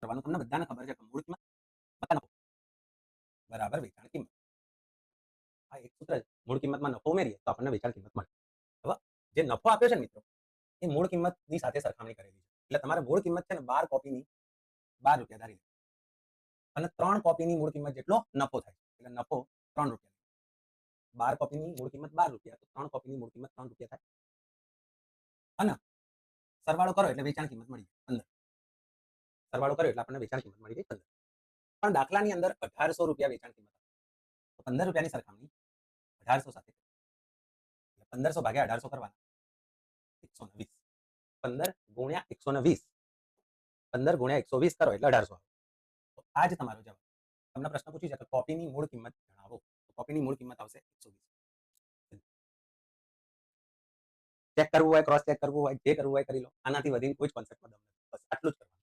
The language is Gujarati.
કરવાનું તમને બધાને ખબર છે કે મૂળ કિંમત વત્તા નફો બરાબર વેચાણ કિંમત. આ એક સૂત્ર છે. મૂળ કિંમતમાં નફો ઉમેરીએ તો આપણને વેચાણ કિંમત મળે. હવે જે નફો આપ્યો છે ને મિત્રો એ મૂળ કિંમતની સાથે સરખામણી કરેલી છે. એટલે તમારે મૂળ કિંમત છે ને 12 કોપીની 12 રૂપિયા ધારી અને 3 કોપીની મૂળ કિંમત જેટલો નફો થાય. એટલે નફો 3 રૂપિયા. 12 કોપીની મૂળ કિંમત 12 રૂપિયા, તો 3 કોપીની મૂળ કિંમત 3 રૂપિયા થાય. અને સરવાળો કરો એટલે વેચાણ કિંમત મળી જાય 15. સરવાળો કર્યો એટલે આપણને વેચાણ કિંમત મળી ગઈ 15. પણ દાખલાની અંદર 1800 રૂપિયા વેચાણ કિંમત તો 15 રૂપિયાની સરખામણી 1800 સાથે 1500 ભાગ્યા 1800 કરવાના 120. 15 ગુણ્યા 120. 15 ગુણ્યા 120 કરો એટલે 1800. તો આ જ તમારો જવાબ. તમને પ્રશ્ન પૂછી છે કે કોપીની મૂળ કિંમત જણાવો. તો કોપીની મૂળ કિંમત આવશે 120. ચેક કરવું હોય, ક્રોસ ચેક કરવું હોય, જે કરવું હોય કરી લો. આનાથી વધીને કોઈ જ કોન્સેપ્ટમાં દમ નથી. બસ આટલું જ કરવાનું.